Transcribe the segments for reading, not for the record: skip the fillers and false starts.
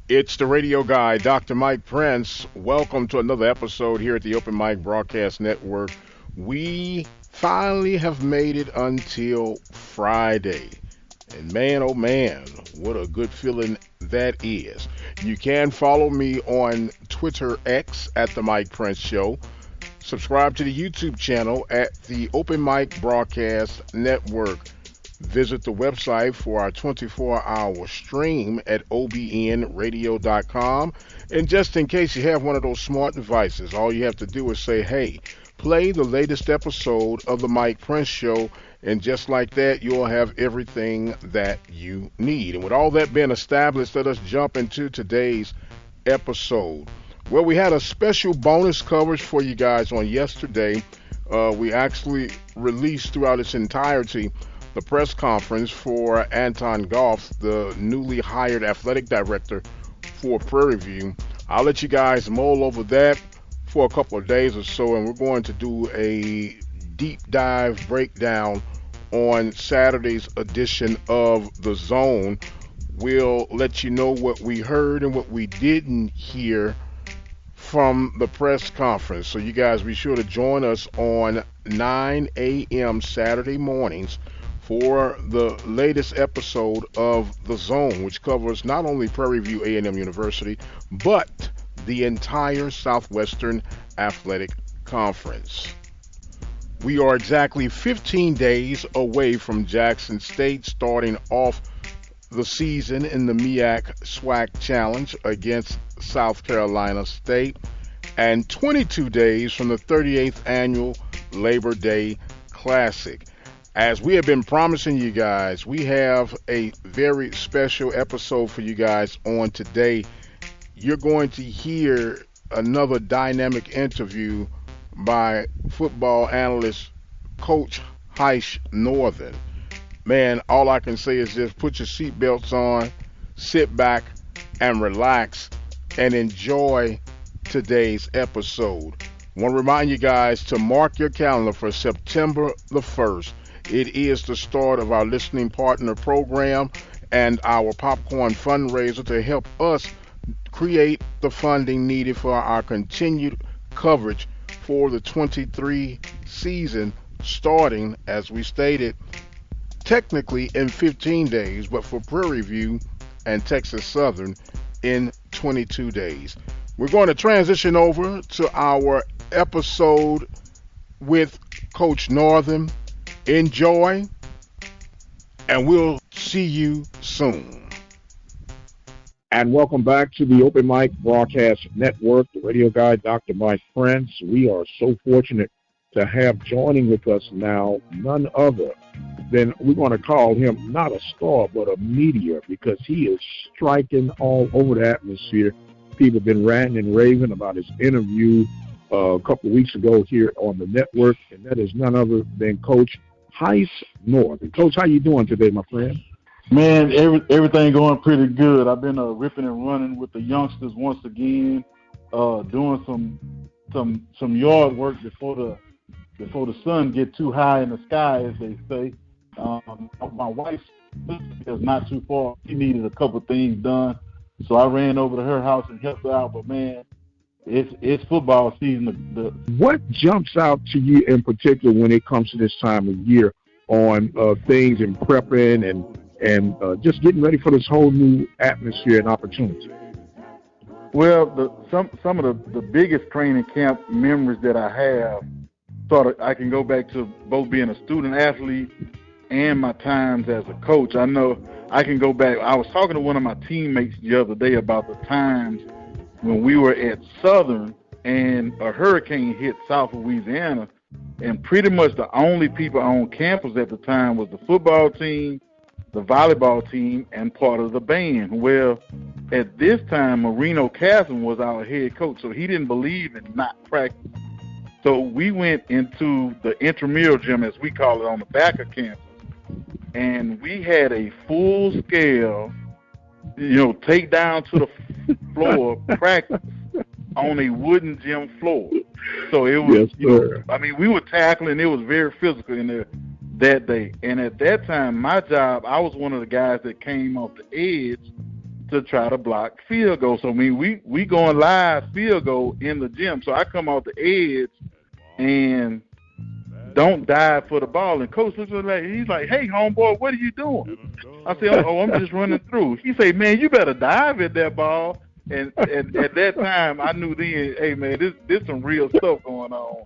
It's the radio guy, Dr. Mike Prince. Welcome to another episode here at the Open Mic Broadcast Network. We finally have made it until Friday. And man, oh man, what a good feeling that is. You can follow me on Twitter X at The Mike Prince Show. Subscribe to the YouTube channel at the Open Mic Broadcast Network. Visit the website for our 24-hour stream at obnradio.com. And just in case you have one of those smart devices, all you have to do is say, hey, play the latest episode of the Mike Prince Show, and just like that, you'll have everything that you need. And with all that being established, let us jump into today's episode. Well, we had a special bonus coverage for you guys on yesterday. We actually released throughout its entirety the press conference for Anton Goff, the newly hired athletic director for Prairie View. I'll let you guys mull over that for a couple of days or so, and we're going to do a deep dive breakdown on Saturday's edition of The Zone. We'll let you know what we heard and what we didn't hear from the press conference. So you guys be sure to join us on 9 a.m. Saturday mornings for the latest episode of The Zone, which covers not only Prairie View A&M University, but the entire Southwestern Athletic Conference. We are exactly 15 days away from Jackson State starting off the season in the MEAC SWAC Challenge against South Carolina State, and 22 days from the 38th Annual Labor Day Classic. As we have been promising you guys, we have a very special episode for you guys on today. You're going to hear another dynamic interview by football analyst Coach Heish Northern. Man, all I can say is just put your seatbelts on, sit back and relax and enjoy today's episode. I want to remind you guys to mark your calendar for September the 1st. It is the start of our listening partner program and our popcorn fundraiser to help us create the funding needed for our continued coverage for the 23 season, starting, as we stated, technically in 15 days, but for Prairie View and Texas Southern in 22 days. We're going to transition over to our episode with Coach Northern. Enjoy, and we'll see you soon. And welcome back to the Open Mic Broadcast Network, the radio guy, Dr. Mike Prince. We are so fortunate to have joining with us now none other than, we're going to call him not a star, but a meteor, because he is striking all over the atmosphere. People have been ranting and raving about his interview a couple of weeks ago here on the network, and that is none other than Coach Heish Northern. Coach, how you doing today, my friend? Man, everything going pretty good. I've been ripping and running with the youngsters once again, doing some yard work before the sun get too high in the sky, as they say. My wife's is not too far. She needed a couple things done, so I ran over to her house and helped her out. But man, it's football season. What jumps out to you in particular when it comes to this time of year on things and prepping and just getting ready for this whole new atmosphere and opportunity? Well, some of the biggest training camp memories that I have, I can go back to both being a student athlete and my times as a coach. I know I can go back. I was talking to one of my teammates the other day about the times when we were at Southern and a hurricane hit South Louisiana, and pretty much the only people on campus at the time was the football team, the volleyball team, and part of the band. Well, at this time, Marino Casson was our head coach, so he didn't believe in not practice. So we went into the intramural gym, as we call it, on the back of campus, and we had a full-scale, take down to the floor practice on a wooden gym floor. So it was, we were tackling. It was very physical in there that day. And at that time, my job, I was one of the guys that came off the edge to try to block field goal. So I mean, we going live field goal in the gym. So I come off the edge and don't dive for the ball. And coach looks at me, he's like, "Hey, homeboy, what are you doing?" I said, "Oh, I'm just running through." He said, "Man, you better dive at that ball." And at that time, I knew then, hey man, this some real stuff going on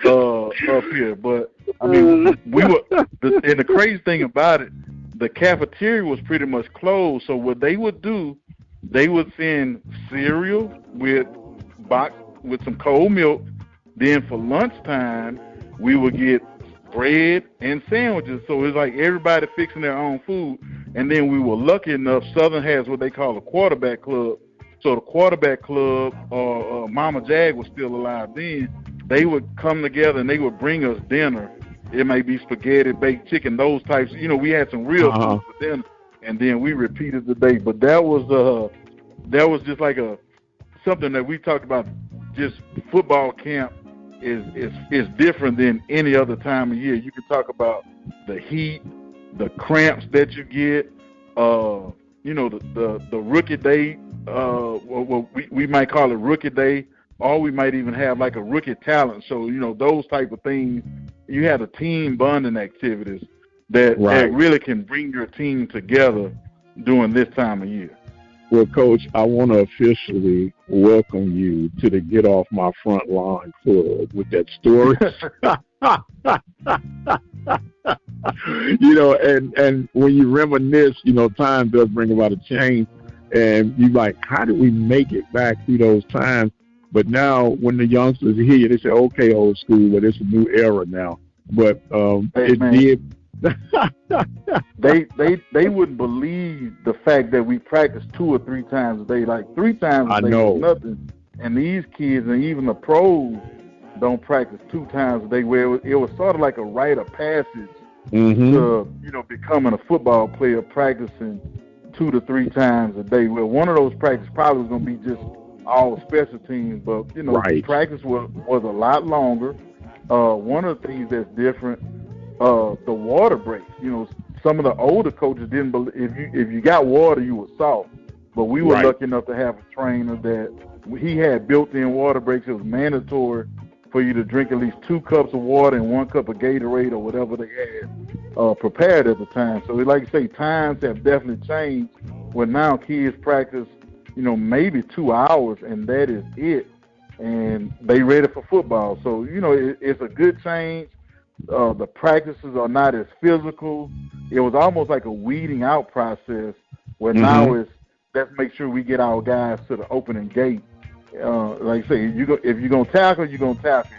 up here. But I mean, we were, and the crazy thing about it, the cafeteria was pretty much closed. So what they would do, they would send cereal with some cold milk. Then for lunchtime, we would get bread and sandwiches. So it's like everybody fixing their own food. And then we were lucky enough, Southern has what they call a quarterback club. So the quarterback club, Mama Jag was still alive then, they would come together and they would bring us dinner. It may be spaghetti, baked chicken, those types. You know, we had some real food for dinner, and then we repeated the day. But that was just like something that we talked about. Just football camp is different than any other time of year. You can talk about the heat, the cramps that you get, you know, the rookie day. We might call it rookie day, or we might even have like a rookie talent show. You know, those type of things. You have the team bonding activities that really can bring your team together during this time of year. Well, Coach, I want to officially welcome you to the Get Off My Front Lawn Club with that story. You know, and when you reminisce, you know, time does bring about a change. And you like, how did we make it back through those times? But now when the youngsters hear you, they say, okay, old school, but it's a new era now. But did. they wouldn't believe the fact that we practice 2 or 3 times a day. Like 3 times a day is nothing. And these kids and even the pros don't practice 2 times a day, where it was sort of like a rite of passage to, you know, becoming a football player, practicing 2 to 3 times a day. Well, one of those practices probably was going to be just all special teams, but, you know, practice was a lot longer. One of the things that's different, the water breaks. You know, some of the older coaches didn't believe if you got water, you were soft. But we were lucky enough to have a trainer that he had built-in water breaks. It was mandatory for you to drink at least 2 cups of water and 1 cup of Gatorade or whatever they had prepared at the time. So, like you say, times have definitely changed. Where now kids practice, you know, maybe 2 hours, and that is it. And they ready for football. So, you know, it's a good change. The practices are not as physical. It was almost like a weeding out process where now it's, let's make sure we get our guys to the opening gate. Like I say, if you're going to tackle, you're going to tackle.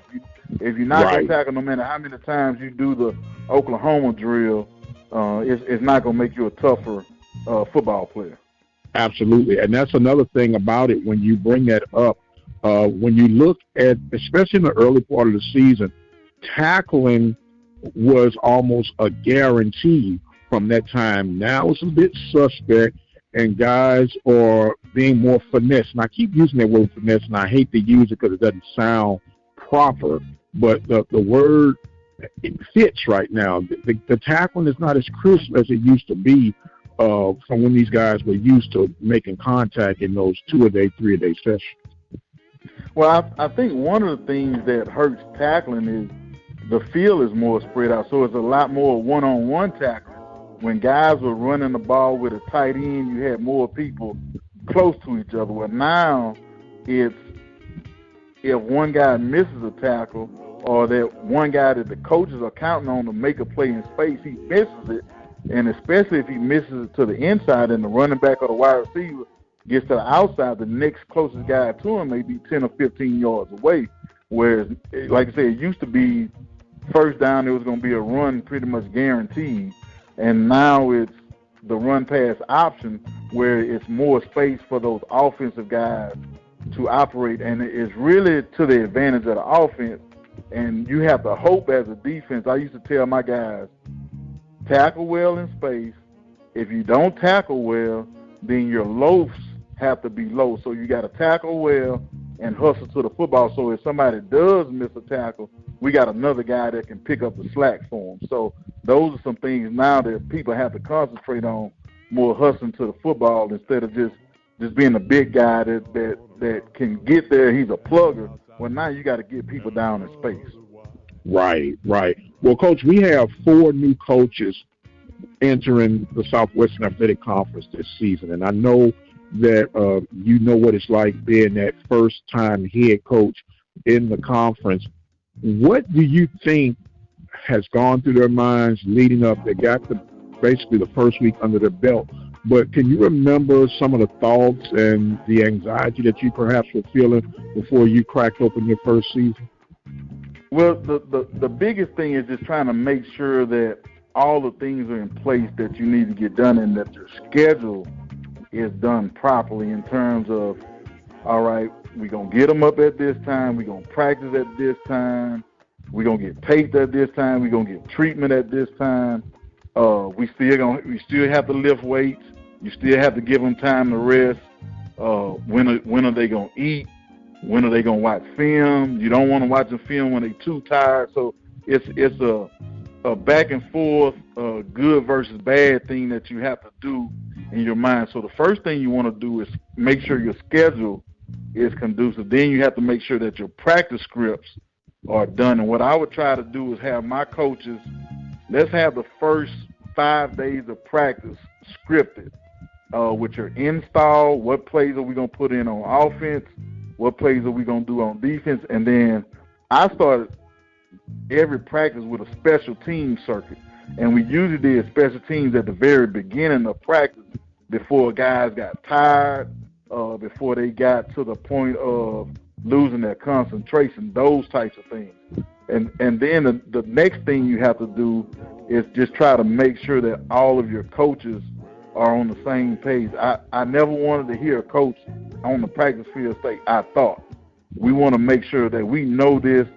If you're not going to tackle, no matter how many times you do the Oklahoma drill, it's not going to make you a tougher football player. Absolutely. And that's another thing about it when you bring that up. When you look at, especially in the early part of the season, tackling was almost a guarantee from that time. Now it's a bit suspect, and guys are being more finesse. And I keep using that word finesse, and I hate to use it because it doesn't sound proper, but the word, it fits right now. The tackling is not as crisp as it used to be from when these guys were used to making contact in those 2-a-day, 3-a-day sessions. Well, I think one of the things that hurts tackling is the field is more spread out, so it's a lot more one-on-one tackling. When guys were running the ball with a tight end, you had more people close to each other. Well, now it's if one guy misses a tackle or that one guy that the coaches are counting on to make a play in space, he misses it, and especially if he misses it to the inside and the running back or the wide receiver gets to the outside, the next closest guy to him may be 10 or 15 yards away. Whereas, like I said, it used to be first down, it was going to be a run pretty much guaranteed. And now it's the run-pass option where it's more space for those offensive guys to operate. And it's really to the advantage of the offense. And you have to hope as a defense. I used to tell my guys, tackle well in space. If you don't tackle well, then your loafs have to be low. So you got to tackle well and hustle to the football. So if somebody does miss a tackle, we got another guy that can pick up the slack for them. So those are some things now that people have to concentrate on, more hustling to the football instead of just just being a big guy that can get there. He's a plugger. Well, now you got to get people down in space. Right. Well, Coach, we have 4 new coaches entering the Southwestern Athletic Conference this season, and I know that you know what it's like being that first-time head coach in the conference. What do you think has gone through their minds leading up? They got basically the first week under their belt, but can you remember some of the thoughts and the anxiety that you perhaps were feeling before you cracked open your first season? Well, the biggest thing is just trying to make sure that all the things are in place that you need to get done and that your schedule is done properly in terms of, all right, we're going to get them up at this time, we're going to practice at this time, we're going to get taped at this time, we're going to get treatment at this time. We still have to lift weights. You still have to give them time to rest. When are they going to eat? When are they going to watch film? You don't want to watch a film when they're too tired. So it's a back and forth, good versus bad thing that you have to do in your mind. So the first thing you want to do is make sure your schedule is conducive. Then you have to make sure that your practice scripts are done. And what I would try to do is have my coaches, let's have the first 5 days of practice scripted with your install, what plays are we going to put in on offense, what plays are we going to do on defense. And then I started every practice with a special team circuit. And we usually did special teams at the very beginning of practice before guys got tired, before they got to the point of losing their concentration, those types of things. And then the next thing you have to do is just try to make sure that all of your coaches are on the same page. I never wanted to hear a coach on the practice field say, I thought. We want to make sure that we know this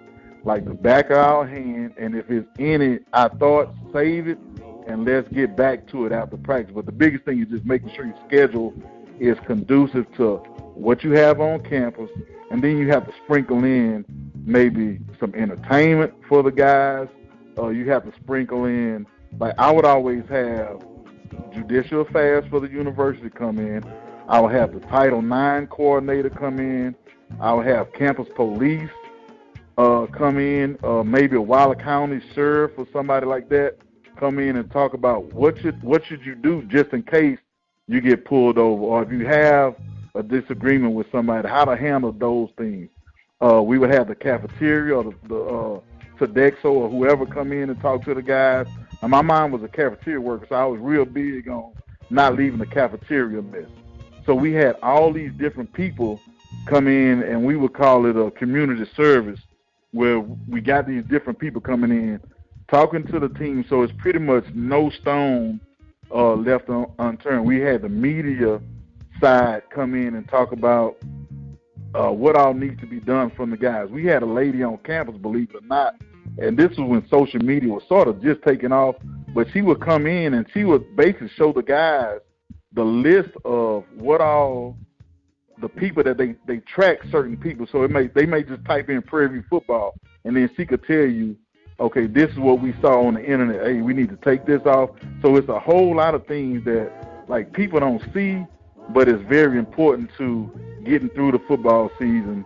like the back of our hand, and if it's any I thought, save it, and let's get back to it after practice. But the biggest thing is just making sure your schedule is conducive to what you have on campus, and then you have to sprinkle in maybe some entertainment for the guys. You have to sprinkle in, like I would always have judicial affairs for the university come in. I would have the Title IX coordinator come in. I would have campus police come in, maybe a Waller County sheriff or somebody like that come in and talk about what should you do just in case you get pulled over, or if you have a disagreement with somebody, how to handle those things. We would have the cafeteria or the Sodexo or whoever come in and talk to the guys. And my mom was a cafeteria worker, so I was real big on not leaving the cafeteria mess. So we had all these different people come in, and we would call it a community service, where we got these different people coming in, talking to the team. So it's pretty much no stone left unturned. We had the media side come in and talk about what all needs to be done from the guys. We had a lady on campus, believe it or not, and this was when social media was sort of just taking off, but she would come in and she would basically show the guys the list of what all the people that they track certain people. So they may just type in Prairie View football, and then she could tell you, okay, this is what we saw on the internet. Hey, we need to take this off. So it's a whole lot of things that like people don't see, but it's very important to getting through the football season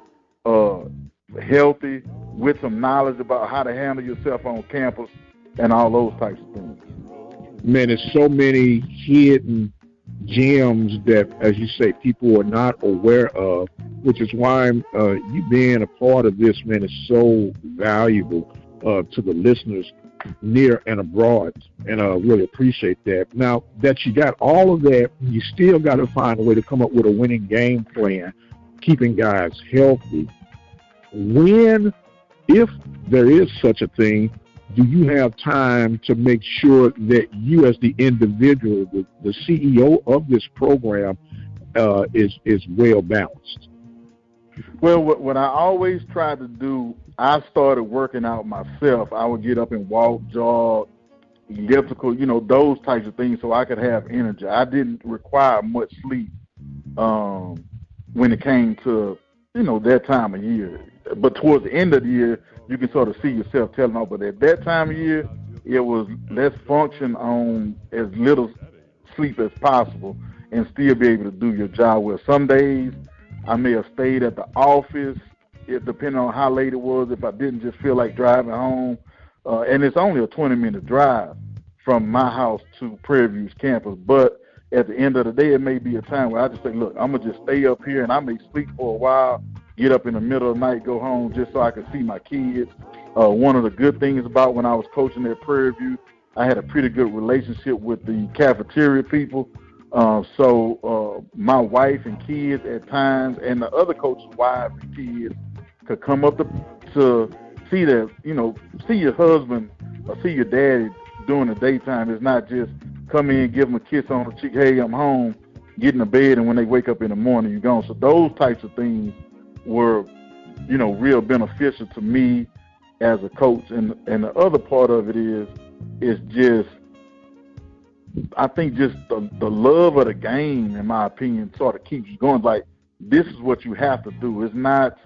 healthy, with some knowledge about how to handle yourself on campus and all those types of things. Man, there's so many hidden gems that, as you say, people are not aware of, which is why you being a part of this, man, is so valuable to the listeners near and abroad, and I really appreciate that. Now that you got all of that, you still got to find a way to come up with a winning game plan, keeping guys healthy. When, if there is such a thing, do you have time to make sure that you as the individual, the CEO of this program, is well balanced? Well, what I always try to do, I started working out myself. I would get up and walk, jog, elliptical, those types of things so I could have energy. I didn't require much sleep when it came to, that time of year. But towards the end of the year, you can sort of see yourself telling off. But at that time of year, it was let's function on as little sleep as possible. and still be able to do your job well. Some days I may have stayed at the office, depending on how late it was, if I didn't just feel like driving home. And it's only a 20-minute drive from my house to Prairie View's campus. But at the end of the day, it may be a time where I just say, look, I'm going to just stay up here, and I may sleep for a while, get up in the middle of the night, go home just so I can see my kids. One of the good things about when I was coaching at Prairie View, I had a pretty good relationship with the cafeteria people. So my wife and kids at times, and the other coaches' wives and kids, could come up to see that, see your husband or see your daddy during the daytime. It's not just come in, give them a kiss on the cheek, hey, I'm home, get in the bed, and when they wake up in the morning, you're gone. So those types of things were, real beneficial to me as a coach. And the other part of it is just, I think just the love of the game, in my opinion, sort of keeps you going. Like, this is what you have to do. It's not,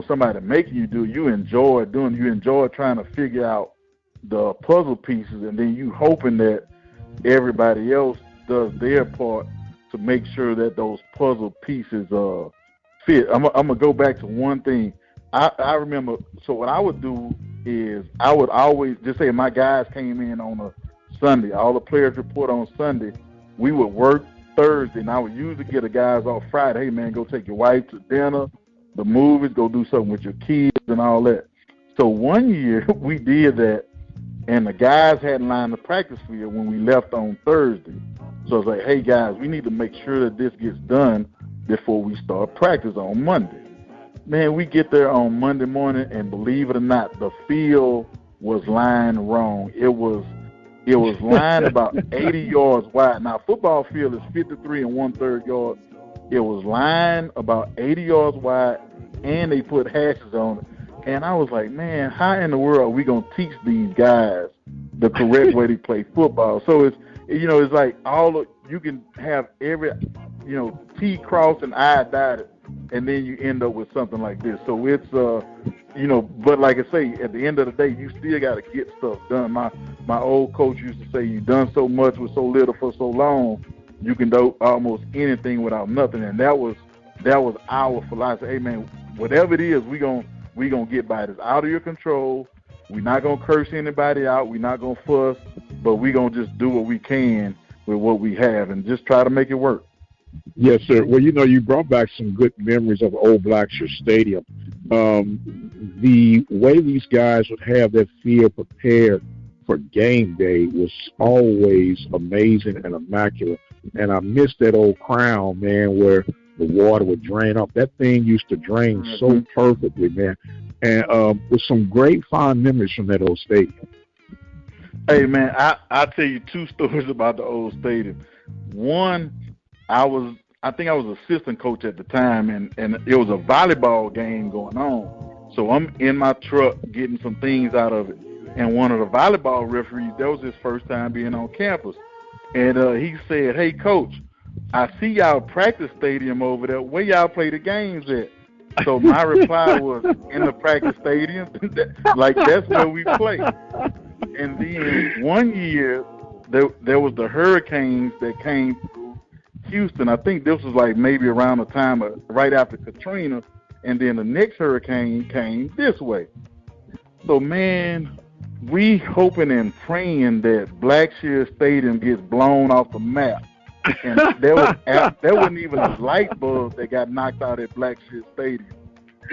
somebody making you do it. You enjoy doing it. You enjoy trying to figure out the puzzle pieces, and then you hoping that everybody else does their part to make sure that those puzzle pieces fit. I'm going to go back to one thing. I remember, so what I would do is I would always just say my guys came in on a Sunday. All the players report on Sunday. We would work Thursday, and I would usually get the guys off Friday. Hey, man, go take your wife to dinner, the movies, go do something with your kids and all that. So one year we did that, and the guys hadn't lined the practice field when we left on Thursday. So I was like, hey, guys, we need to make sure that this gets done before we start practice on Monday. Man, we get there on Monday morning, and believe it or not, the field was lined wrong. It was lined about 80 yards wide. Now, football field is 53 1/3 yards. It was lined about 80 yards wide, and they put hashes on it. And I was like, man, how in the world are we going to teach these guys the correct way to play football? So it's like you can have every, T crossed and I dotted, and then you end up with something like this. So it's, but like I say, at the end of the day, you still got to get stuff done. My old coach used to say, you've done so much with so little for so long, you can do almost anything without nothing. And that was our philosophy. Hey, man, whatever it is, we gonna get by it. It's out of your control. We're not gonna curse anybody out. We're not gonna fuss, but we're gonna just do what we can with what we have and just try to make it work. Yes, sir. Well, you brought back some good memories of Old Blackshear Stadium. The way these guys would have their field prepared for game day was always amazing and immaculate. And I miss that old crown, man, where the water would drain off. That thing used to drain so perfectly, man. And with some great fond memories from that old stadium. Hey, man, I'll tell you two stories about the old stadium. One, I think I was assistant coach at the time, and it was a volleyball game going on. So I'm in my truck getting some things out of it. And one of the volleyball referees, that was his first time being on campus. And he said, hey, Coach, I see y'all practice stadium over there. Where y'all play the games at? So my reply was, in the practice stadium. Like, that's where we play. And then one year, there was the hurricanes that came through Houston. I think this was like maybe around the time of right after Katrina. And then the next hurricane came this way. So, man, we hoping and praying that Blackshear Stadium gets blown off the map. And there wasn't even a light bulb that got knocked out at Blackshear Stadium.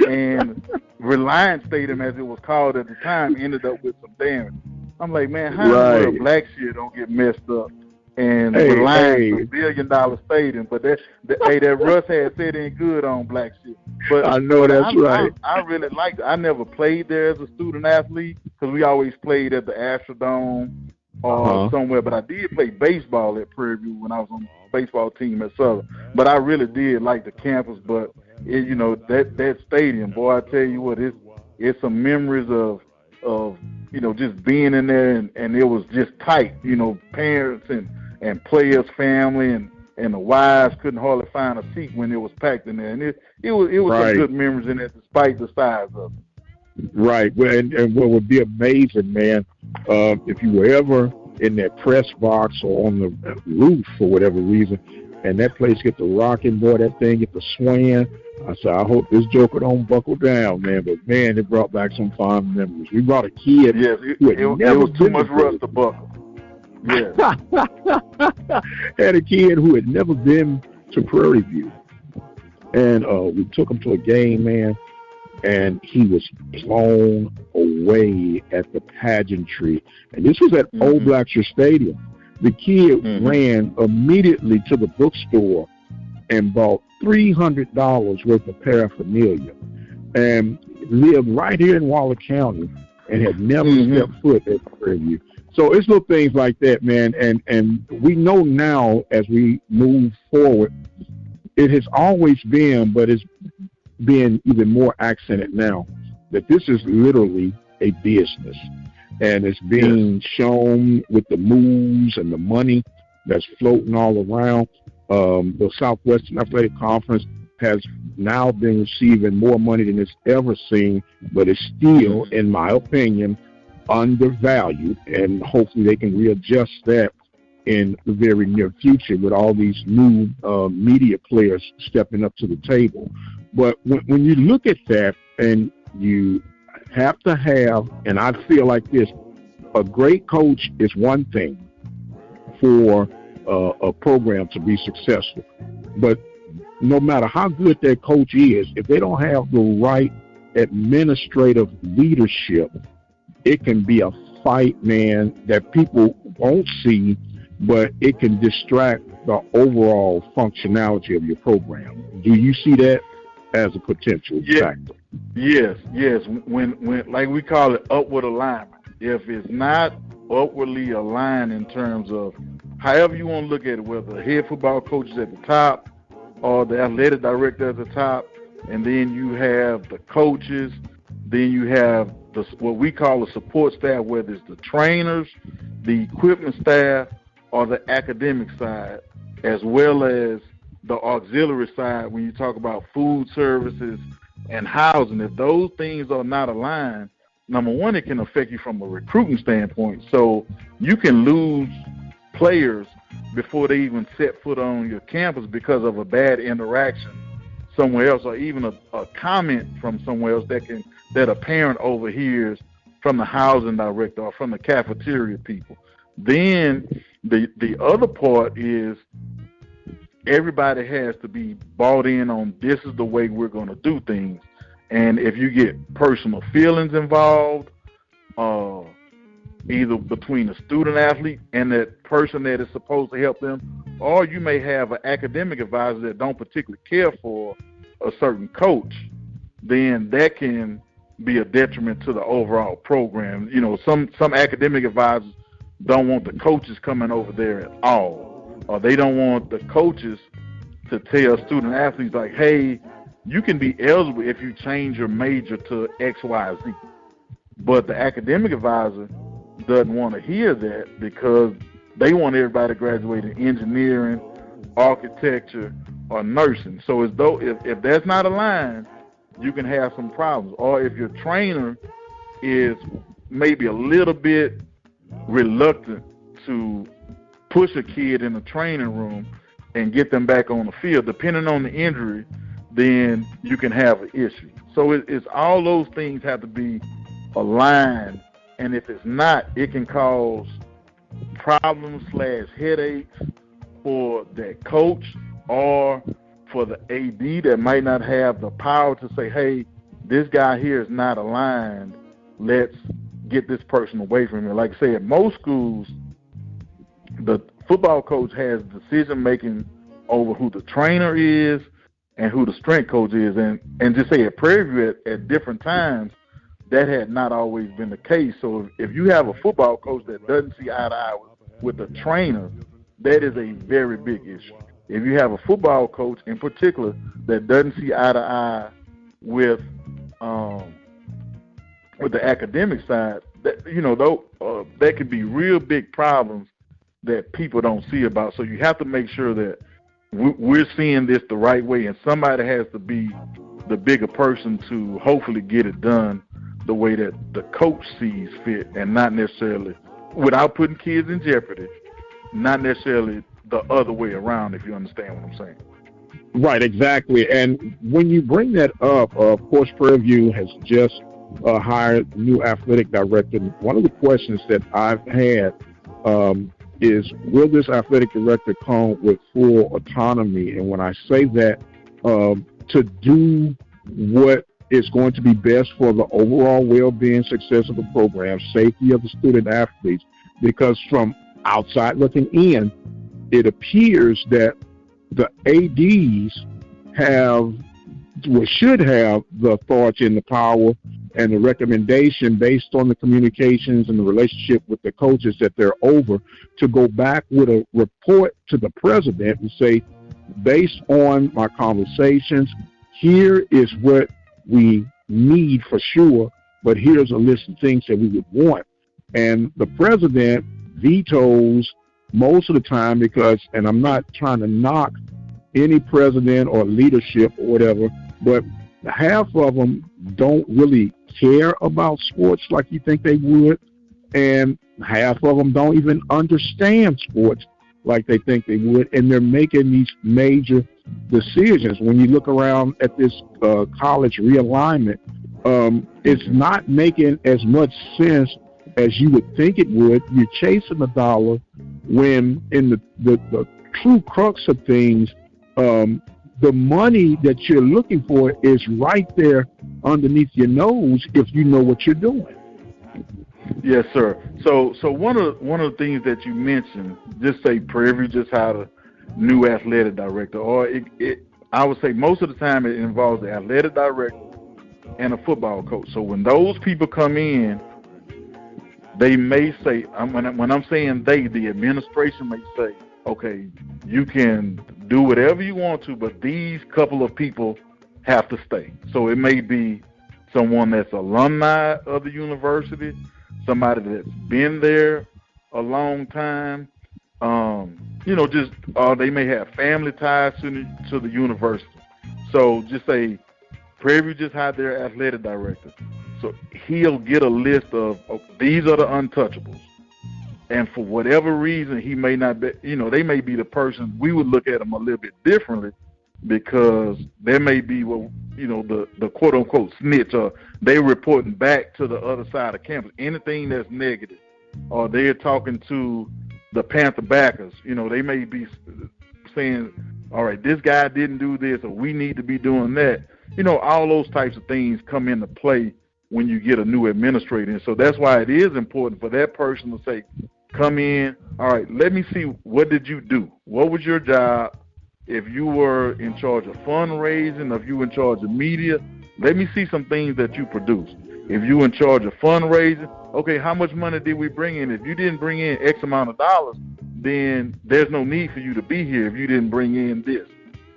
And Reliance Stadium, as it was called at the time, ended up with some damage. I'm like, man, how in the world Blackshear don't get messed up? And Reliance, $1 billion stadium. But that Russ had said ain't good on Blackshear. But I know that's right. I really liked it. I never played there as a student athlete because we always played at the Astrodome or somewhere. But I did play baseball at Prairie View when I was on the baseball team at Southern. But I really did like the campus. But that stadium, boy, I tell you what, it's some memories of just being in there, and it was just tight. Parents and players' family and the wives couldn't hardly find a seat when it was packed in there. And it was some good memories in there, despite the size of it. Right. Well, and what would be amazing, man, if you were ever in that press box or on the roof for whatever reason, and that place get the rocking, boy, that thing get the swaying. I said, I hope this joker don't buckle down, man. But, man, it brought back some fond memories. We brought a kid who had never was too been much rust to buckle. Yeah. Had a kid who had never been to Prairie View. And we took him to a game, man, and he was blown away at the pageantry. And this was at Old Blackshear Stadium. The kid ran immediately to the bookstore and bought $300 worth of paraphernalia and lived right here in Waller County and had never stepped foot at Prairie View. So it's little things like that, man. And we know now as we move forward, it has always been, but it's been even more accented now, that this is literally a business. And it's being shown with the moves and the money that's floating all around. The Southwestern Athletic Conference has now been receiving more money than it's ever seen, but it's still, in my opinion, undervalued, and hopefully they can readjust that in the very near future with all these new media players stepping up to the table. But when you look at that, and you have to have, and I feel like this, a great coach is one thing for a program to be successful. But no matter how good that coach is, if they don't have the right administrative leadership, it can be a fight, man, that people won't see, but it can distract the overall functionality of your program. Do you see that as a potential factor? Yes. When like we call it upward alignment. If it's not upwardly aligned in terms of however you want to look at it, whether the head football coach is at the top or the athletic director at the top, and then you have the coaches, then you have what we call the support staff, whether it's the trainers, the equipment staff, or the academic side, as well as the auxiliary side when you talk about food services and housing. If those things are not aligned, number one, it can affect you from a recruiting standpoint. So you can lose players before they even set foot on your campus because of a bad interaction somewhere else, or even a comment from somewhere else that a parent overhears from the housing director or from the cafeteria people. Then the other part is everybody has to be bought in on this is the way we're going to do things. And if you get personal feelings involved, either between the student athlete and that person that is supposed to help them, or you may have an academic advisor that don't particularly care for a certain coach, then that can be a detriment to the overall program. You know, some academic advisors don't want the coaches coming over there at all, or they don't want the coaches to tell student athletes like, hey, you can be eligible if you change your major to X, Y, Z. But the academic advisor doesn't want to hear that because they want everybody to graduate in engineering, architecture, or nursing. So as though if that's not aligned, you can have some problems. Or if your trainer is maybe a little bit reluctant to push a kid in the training room and get them back on the field, depending on the injury, then you can have an issue. So it's all those things have to be aligned, and if it's not, it can cause problems / headaches for that coach or for the AD that might not have the power to say, hey, this guy here is not aligned, let's get this person away from him. Like I said, most schools, the football coach has decision-making over who the trainer is and who the strength coach is. And just say at Prairie View at different times, that had not always been the case. So if you have a football coach that doesn't see eye to eye with the trainer, that is a very big issue. If you have a football coach in particular that doesn't see eye to eye with the academic side, that that could be real big problems that people don't see about. So you have to make sure that we're seeing this the right way, and somebody has to be the bigger person to hopefully get it done the way that the coach sees fit, and not necessarily, without putting kids in jeopardy, not necessarily the other way around, if you understand what I'm saying. Right, exactly. And when you bring that up, of course, Prairie View has just hired new athletic director. One of the questions that I've had is, will this athletic director come with full autonomy? And when I say that, to do what is going to be best for the overall well-being, success of the program, safety of the student athletes, because from outside looking in, it appears that the ADs have, well, should have the authority and the power and the recommendation based on the communications and the relationship with the coaches that they're over, to go back with a report to the president and say, based on my conversations, here is what we need for sure, but here's a list of things that we would want. And the president vetoes most of the time because, and I'm not trying to knock any president or leadership or whatever, but half of them don't really care about sports like you think they would, and half of them don't even understand sports like they think they would, and they're making these major decisions. When you look around at this college realignment, it's not making as much sense as you would think it would. You're chasing the dollar when in the true crux of things, the money that you're looking for is right there underneath your nose if you know what you're doing. Yes, sir. So one of the things that you mentioned, just say Prairie View just hired a new athletic director, or I would say most of the time it involves the athletic director and a football coach. So when those people come in, they may say, when I'm saying they, the administration may say, okay, you can do whatever you want to, but these couple of people have to stay. So it may be someone that's alumni of the university, somebody that's been there a long time, they may have family ties to the university. So just say, Prairie View just hired their athletic director. So he'll get a list of these are the untouchables. And for whatever reason, he may not be, they may be the person, we would look at them a little bit differently because there may be, the quote unquote snitch, or they reporting back to the other side of campus, anything that's negative, or they're talking to the Panther backers, they may be saying, all right, this guy didn't do this, or we need to be doing that. All those types of things come into play when you get a new administrator. And so that's why it is important for that person to say, come in, all right, let me see, what did you do? What was your job? If you were in charge of fundraising, if you were in charge of media, let me see some things that you produced. If you were in charge of fundraising, okay, how much money did we bring in? If you didn't bring in X amount of dollars, then there's no need for you to be here if you didn't bring in this.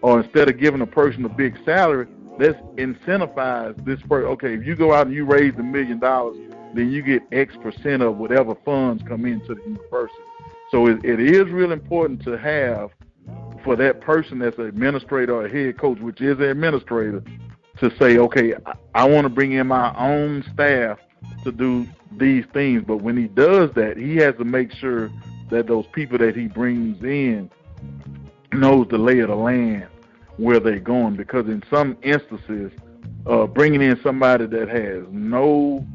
Or instead of giving a person a big salary, let's incentivize this person. Okay, if you go out and you raise $1 million, then you get X percent of whatever funds come into the university. So it is real important to have, for that person that's an administrator or a head coach, which is an administrator, to say, okay, I want to bring in my own staff to do these things. But when he does that, he has to make sure that those people that he brings in knows the lay of the land, where they're going. Because in some instances, bringing in somebody that has no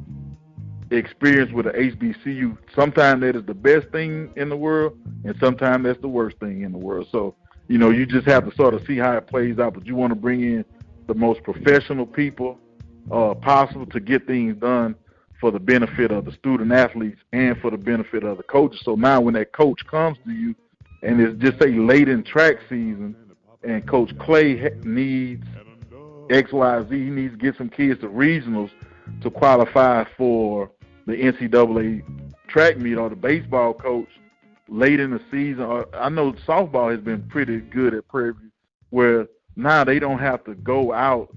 experience with an HBCU, sometimes that is the best thing in the world, and sometimes that's the worst thing in the world. So, you just have to sort of see how it plays out, but you want to bring in the most professional people possible to get things done for the benefit of the student athletes and for the benefit of the coaches. So now when that coach comes to you, and it's just say late in track season, and Coach Clay needs X, Y, Z, he needs to get some kids to regionals to qualify for the NCAA track meet, or the baseball coach late in the season, or I know softball has been pretty good at Prairie View, where now they don't have to go out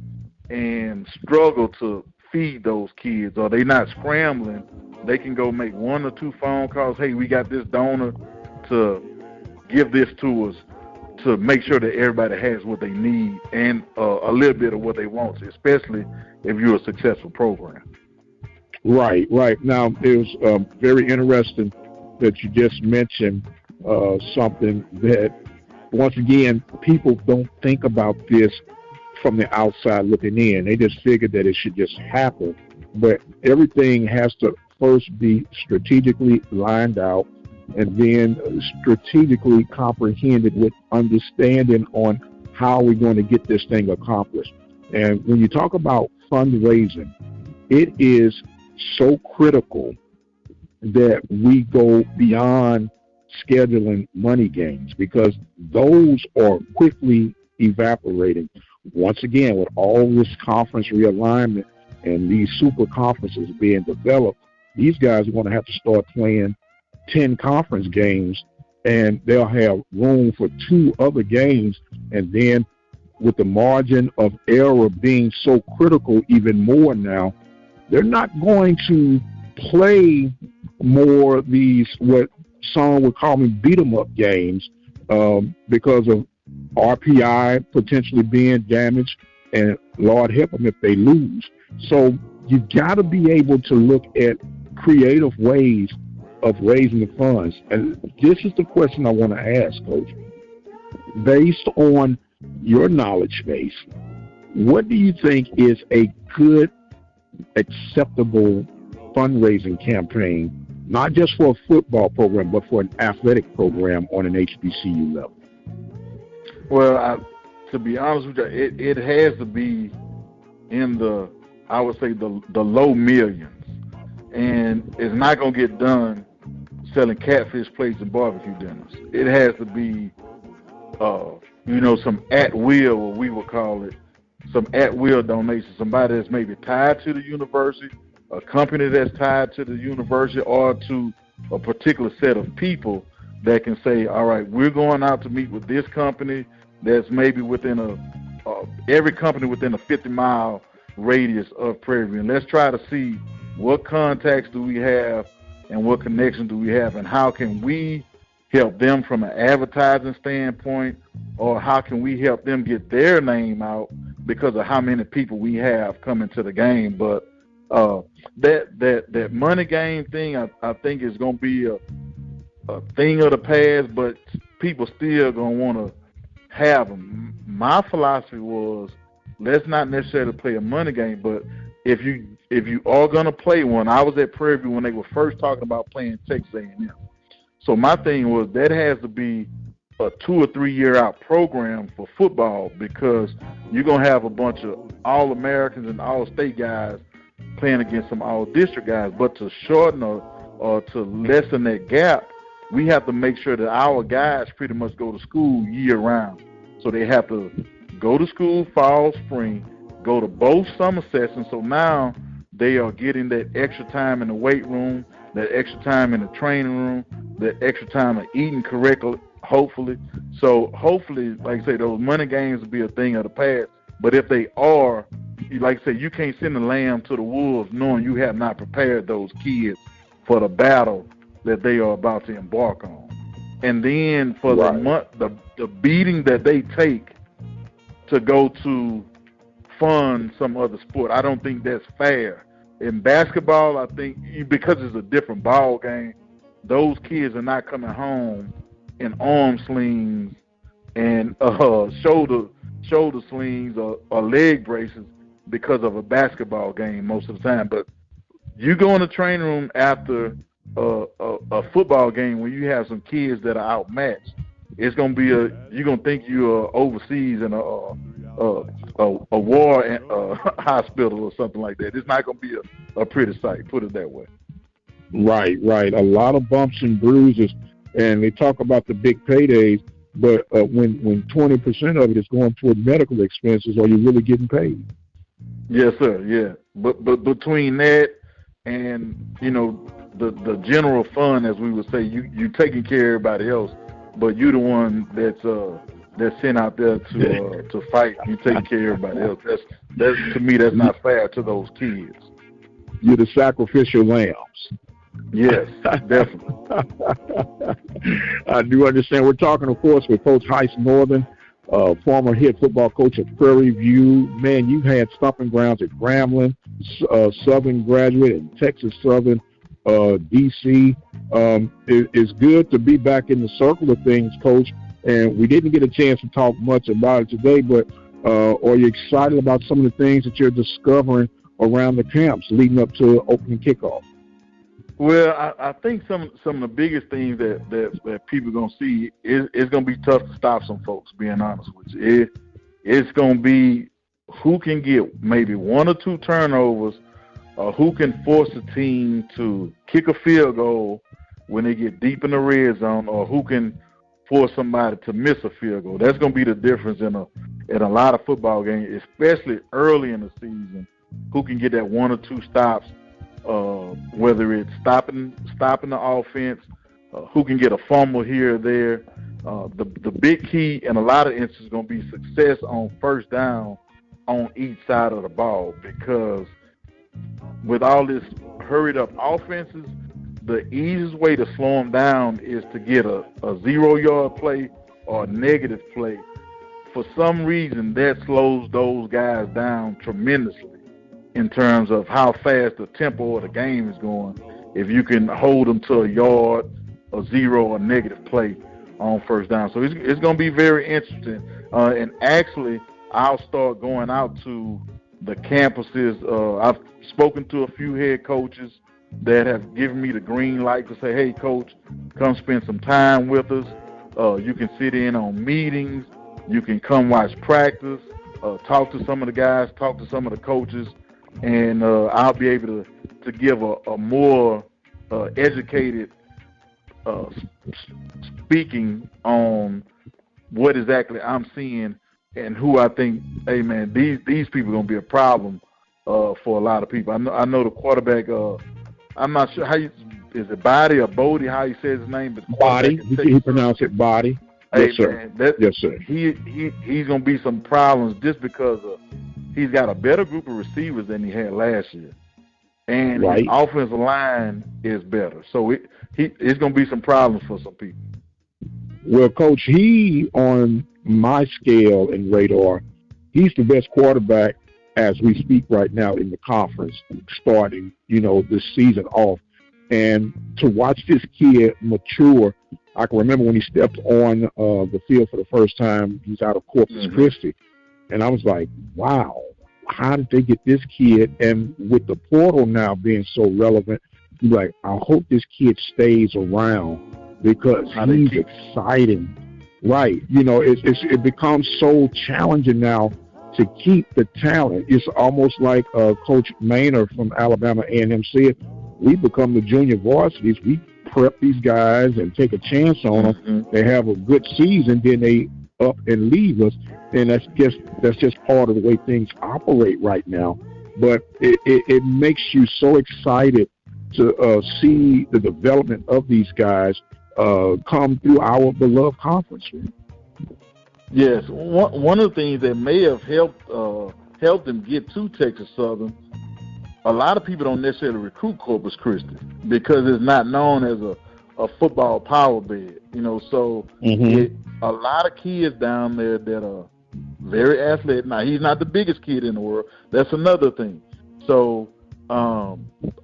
and struggle to feed those kids, or they're not scrambling. They can go make 1 or 2 phone calls. Hey, we got this donor to give this to us, to make sure that everybody has what they need and a little bit of what they want, especially if you're a successful program. Right. Now, it was very interesting that you just mentioned something that, once again, people don't think about this from the outside looking in. They just figure that it should just happen. But everything has to first be strategically lined out and then strategically comprehended with understanding on how we're going to get this thing accomplished. And when you talk about fundraising, it is so critical that we go beyond scheduling money games, because those are quickly evaporating. Once again, with all this conference realignment and these super conferences being developed, these guys are going to have to start playing 10 conference games, and they'll have room for 2 other games. And then with the margin of error being so critical even more now, they're not going to play more these, what some would call them, beat-em-up games, because of RPI potentially being damaged, and Lord help them if they lose. So you got to be able to look at creative ways of raising the funds. And this is the question I want to ask, Coach. Based on your knowledge base, what do you think is a good, acceptable fundraising campaign, not just for a football program, but for an athletic program on an HBCU level? Well, to be honest with you, it has to be in the, I would say, the low millions. And it's not going to get done selling catfish plates and barbecue dinners. It has to be, some at-will, what we would call it, some at-will donations. Somebody that's maybe tied to the university, a company that's tied to the university, or to a particular set of people that can say, all right, we're going out to meet with this company that's maybe within every company within a 50-mile radius of Prairie View. And let's try to see what contacts do we have and what connections do we have, and how can we help them from an advertising standpoint, or how can we help them get their name out because of how many people we have coming to the game. But that money game thing, I think is going to be a thing of the past, but people still going to want to have them. My philosophy was, let's not necessarily play a money game, but if you are going to play one, I was at Prairie View when they were first talking about playing Texas A&M. So my thing was, that has to be a 2 or 3 year out program for football, because you're going to have a bunch of All-Americans and All-State guys playing against some All-District guys. But to shorten or to lessen that gap, we have to make sure that our guys pretty much go to school year-round. So they have to go to school fall, spring, go to both summer sessions. So now they are getting that extra time in the weight room, that extra time in the training room, that extra time of eating correctly, hopefully. So hopefully, like I say, those money games will be a thing of the past. But if they are, like I say, you can't send the lamb to the wolves knowing you have not prepared those kids for the battle that they are about to embark on. And then for the beating that they take to go to fund some other sport, I don't think that's fair. In basketball, I think because it's a different ball game, those kids are not coming home in arm slings and shoulder slings or leg braces because of a basketball game most of the time. But you go in the training room after a football game when you have some kids that are outmatched, it's gonna be you're gonna think you're overseas in a war hospital or something like that. It's not gonna be a pretty sight, put it that way. Right. A lot of bumps and bruises, and they talk about the big paydays, but when 20% of it is going toward medical expenses, are you really getting paid? Yes, sir. Yeah, but between that and the general fund, as we would say, you taking care of everybody else, but you the one that's sent out there to fight. You taking care of everybody else. That's to me, that's not fair to those kids. You're the sacrificial lambs. Yes, definitely. I do understand. We're talking, of course, with Coach Heish Northern, former head football coach at Prairie View. Man, you had stomping grounds at Grambling, Southern graduate, and Texas Southern. DC. It's good to be back in the circle of things, Coach. And we didn't get a chance to talk much about it today, but are you excited about some of the things that you're discovering around the camps leading up to opening kickoff? Well, I think some of the biggest things that people are going to see is going to be tough to stop some folks, being honest with you. It's going to be who can get maybe one or two turnovers, or who can force a team to kick a field goal when they get deep in the red zone, or who can force somebody to miss a field goal. That's going to be the difference in a lot of football games, especially early in the season. Who can get that one or two stops, whether it's stopping the offense, who can get a fumble here or there. The big key in a lot of instances is going to be success on first down on each side of the ball, because with all this hurried up offenses, the easiest way to slow them down is to get a 0-yard play or a negative play. For some reason, that slows those guys down tremendously in terms of how fast the tempo of the game is going. If you can hold them to a yard, a 0, or negative play on first down. So it's going to be very interesting. And actually, I'll start going out to the campuses. I've spoken to a few head coaches that have given me the green light to say, hey, Coach, come spend some time with us. You can sit in on meetings. You can come watch practice, talk to some of the guys, talk to some of the coaches, and I'll be able to give a more educated speaking on what exactly I'm seeing and who I think, hey, man, these people are going to be a problem for a lot of people. I know the quarterback, I'm not sure is it Body or Bodie, how he says his name? But Body, he pronounced it Body. Hey, yes, sir. Man, yes, sir. He's going to be some problems just because he's got a better group of receivers than he had last year. And his offensive line is better. So it's going to be some problems for some people. Well, Coach, he, on my scale and radar, he's the best quarterback as we speak right now in the conference, starting, this season off. And to watch this kid mature, I can remember when he stepped on the field for the first time. He's out of Corpus Christi. And I was like, wow, how did they get this kid? And with the portal now being so relevant, you're like, I hope this kid stays around because he's exciting. Right. It becomes so challenging now to keep the talent. It's almost like Coach Maynard from Alabama A&M said, we become the junior varsities. We prep these guys and take a chance on them. They have a good season, then they up and leave us. And that's just part of the way things operate right now. But it makes you so excited to see the development of these guys come through our beloved conference. Yes, one of the things that may have helped them get to Texas Southern, a lot of people don't necessarily recruit Corpus Christi because it's not known as a football power bed, so a lot of kids down there that are very athletic. Now, he's not the biggest kid in the world. That's another thing. So a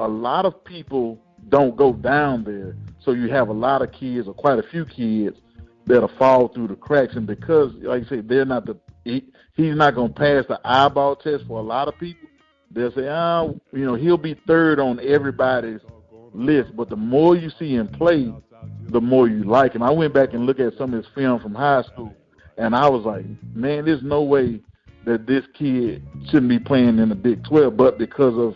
lot of people don't go down there, so you have a lot of kids or quite a few kids that'll fall through the cracks. And because, like I say, they're not he's not going to pass the eyeball test for a lot of people. They'll say, he'll be third on everybody's list. But the more you see him play, the more you like him. I went back and looked at some of his film from high school, and I was like, man, there's no way that this kid shouldn't be playing in the Big 12. But because of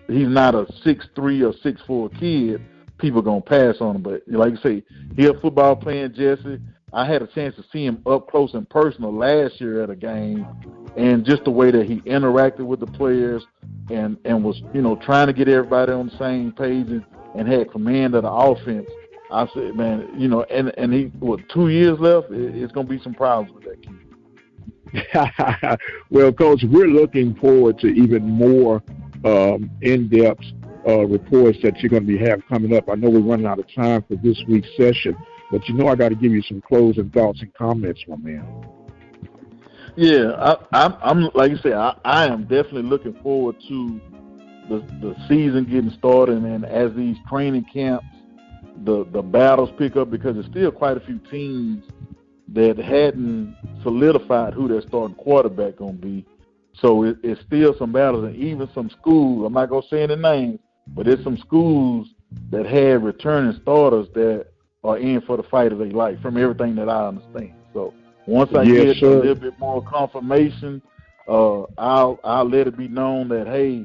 he's not a 6'3" or 6'4" kid, people are going to pass on him. But like you say, he's a football playing Jesse. I had a chance to see him up close and personal last year at a game, and just the way that he interacted with the players and was, trying to get everybody on the same page and had command of the offense. I said, man, and he, 2 years left, it's going to be some problems with that kid. Well, Coach, we're looking forward to even more in-depth reports that you're going to have coming up. I know we're running out of time for this week's session, but I got to give you some closing thoughts and comments, my man. Yeah, I'm like you say, I am definitely looking forward to the season getting started, and as these training camps, the battles pick up, because there's still quite a few teams that hadn't solidified who their starting quarterback going to be. So it's still some battles, and even some schools, I'm not going to say any names, but there's some schools that had returning starters that are in for the fight of their life, from everything that I understand. So once I get a little bit more confirmation, I'll let it be known that, hey,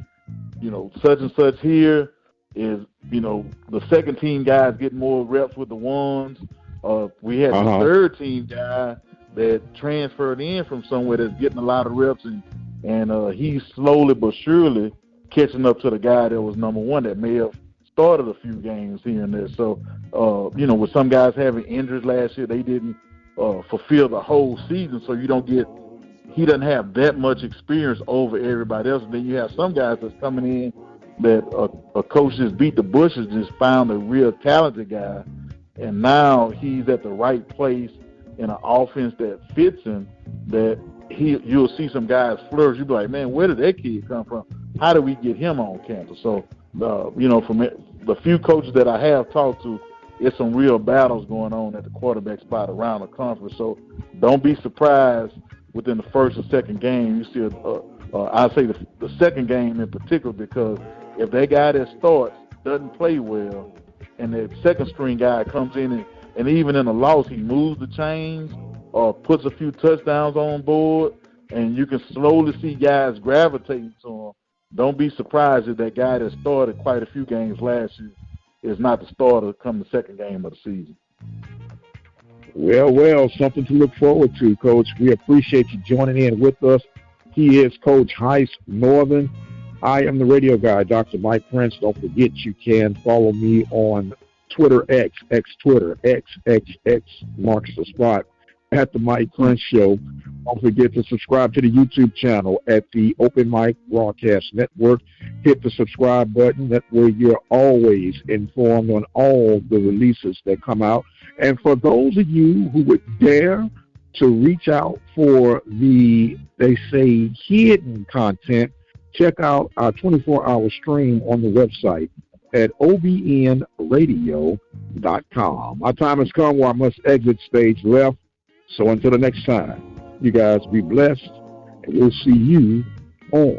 such and such here is, the second team guys getting more reps with the ones. We had the third team guy that transferred in from somewhere that's getting a lot of reps, and he's slowly but surely catching up to the guy that was number one that may have started a few games here and there. So, with some guys having injuries last year, they didn't fulfill the whole season, so he doesn't have that much experience over everybody else. And then you have some guys that's coming in that a coach just beat the bushes, just found a real talented guy, and now he's at the right place in an offense that fits him, that you'll see some guys flourish. You'll be like, man, where did that kid come from? How did we get him on campus? So, from the few coaches that I have talked to, it's some real battles going on at the quarterback spot around the conference. So don't be surprised within the first or second game. You see, I'd say the second game in particular, because if that guy that starts doesn't play well, and the second string guy comes in and even in a loss, he moves the chains or puts a few touchdowns on board, and you can slowly see guys gravitating to him. Don't be surprised if that guy that started quite a few games last year is not the starter come the second game of the season. Well, something to look forward to, Coach. We appreciate you joining in with us. He is Coach Heish Northern. I am the radio guy, Dr. Mike Prince. Don't forget you can follow me on Twitter, Twitter, marks the spot, at the Mike Prince Show. Don't forget to subscribe to the YouTube channel at the Open Mic Broadcast Network. Hit the subscribe button. That way you're always informed on all the releases that come out. And for those of you who would dare to reach out for the, they say, hidden content, check out our 24-hour stream on the website at obnradio.com. My time has come where I must exit stage left. So until the next time, you guys be blessed, and we'll see you on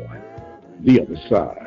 the other side.